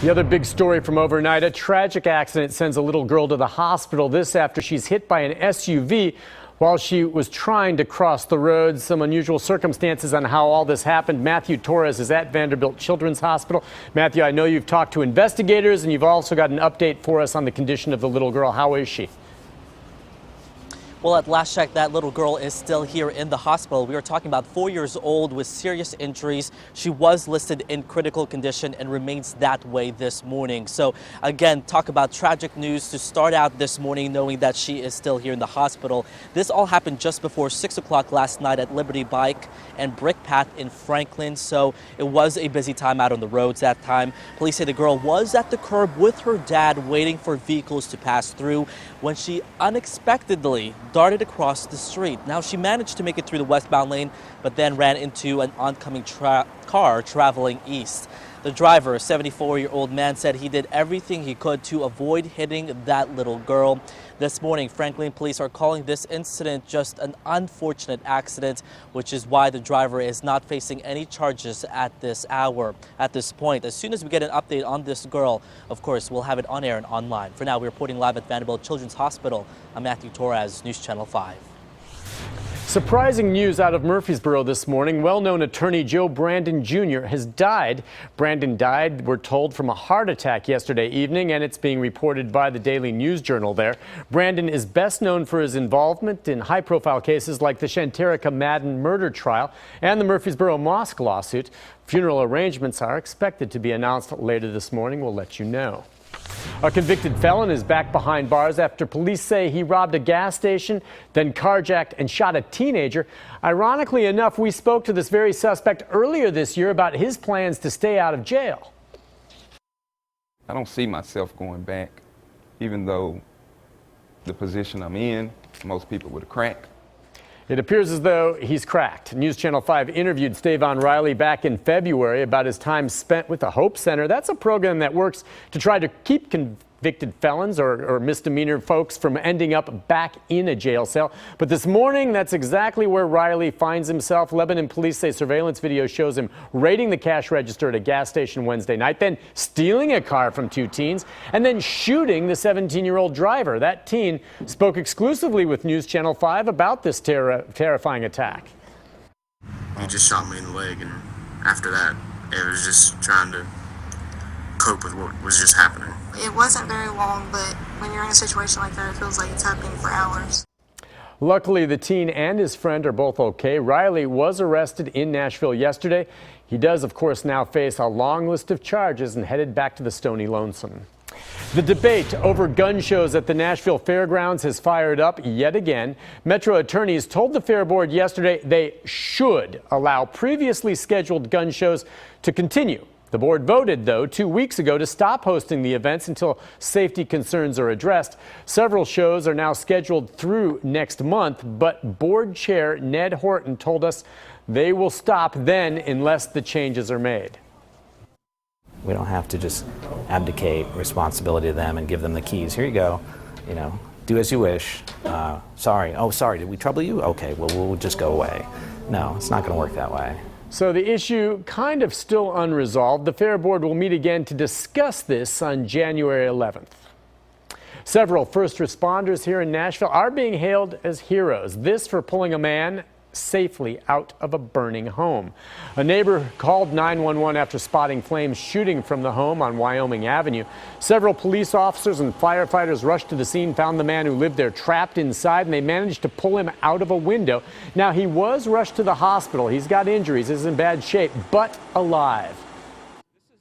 The other big story from overnight, a tragic accident sends a little girl to the hospital. This after she's hit by an SUV while she was trying to cross the road. Some unusual circumstances on how all this happened. Matthew Torres is at Vanderbilt Children's Hospital. Matthew, I know you've talked to investigators and you've also got an update for us on the condition of the little girl. How is she? Well, at last check, that little girl is still here in the hospital. We are talking about 4 years old with serious injuries. She was listed in critical condition and remains that way this morning. So again, talk about tragic news to start out this morning, knowing that she is still here in the hospital. This all happened just before 6 o'clock last night at Liberty Bike and Brick Path in Franklin. So it was a busy time out on the roads that time. Police say the girl was at the curb with her dad waiting for vehicles to pass through when she unexpectedly darted across the street. Now, she managed to make it through the westbound lane, but then ran into an oncoming car traveling east. The driver, a 74-year-old man, said he did everything he could to avoid hitting that little girl. This morning, Franklin police are calling this incident just an unfortunate accident, which is why the driver is not facing any charges at this hour. At this point, as soon as we get an update on this girl, of course, we'll have it on air and online. For now, we're reporting live at Vanderbilt Children's Hospital. I'm Matthew Torres, News Channel 5. Surprising news out of Murfreesboro this morning. Well-known attorney Joe Brandon Jr. has died. Brandon died, we're told, from a heart attack yesterday evening, and it's being reported by the Daily News Journal there. Brandon is best known for his involvement in high-profile cases like the Shanterica Madden murder trial and the Murfreesboro Mosque lawsuit. Funeral arrangements are expected to be announced later this morning. We'll let you know. A convicted felon is back behind bars after police say he robbed a gas station, then carjacked and shot a teenager. Ironically enough, we spoke to this very suspect earlier this year about his plans to stay out of jail. I don't see myself going back, even though the position I'm in, most people would have cracked. It appears as though he's cracked. News Channel 5 interviewed Stavon Riley back in February about his time spent with the Hope Center. That's a program that works to try to keep convicted felons or misdemeanor folks from ending up back in a jail cell. But this morning, that's exactly where Riley finds himself. Lebanon police say surveillance video shows him raiding the cash register at a gas station Wednesday night, then stealing a car from two teens, and then shooting the 17-year-old driver. That teen spoke exclusively with News Channel 5 about this terrifying attack. He just shot me in the leg, and after that, it was just trying to cope with what was just happening. It wasn't very long, but when you're in a situation like that, it feels like it's happening for hours. Luckily, the teen and his friend are both okay. Riley was arrested in Nashville yesterday. He does, of course, now face a long list of charges and headed back to the Stony Lonesome. The debate over gun shows at the Nashville Fairgrounds has fired up yet again. Metro attorneys told the Fair Board yesterday they should allow previously scheduled gun shows to continue. The board voted, though, 2 weeks ago to stop hosting the events until safety concerns are addressed. Several shows are now scheduled through next month, but board chair Ned Horton told us they will stop then unless the changes are made. We don't have to just abdicate responsibility to them and give them the keys. Here you go, do as you wish. Sorry. Oh, sorry, did we trouble you? Okay, well, we'll just go away. No, it's not going to work that way. So the issue kind of still unresolved. The Fair Board will meet again to discuss this on January 11th. Several first responders here in Nashville are being hailed as heroes. This for pulling a man safely out of a burning home. A neighbor called 911 after spotting flames shooting from the home on Wyoming Avenue. Several police officers and firefighters rushed to the scene, found the man who lived there trapped inside, and they managed to pull him out of a window. Now, he was rushed to the hospital. He's got injuries, is in bad shape, but alive.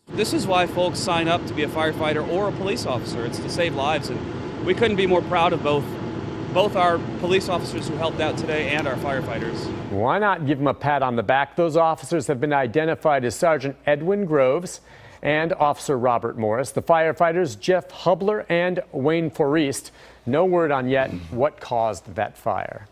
This is why folks sign up to be a firefighter or a police officer. It's to save lives, and we couldn't be more proud of both our police officers who helped out today and our firefighters. Why not give them a pat on the back? Those officers have been identified as Sergeant Edwin Groves and Officer Robert Morris. The firefighters, Jeff Hubler and Wayne Forest. No word on yet what caused that fire.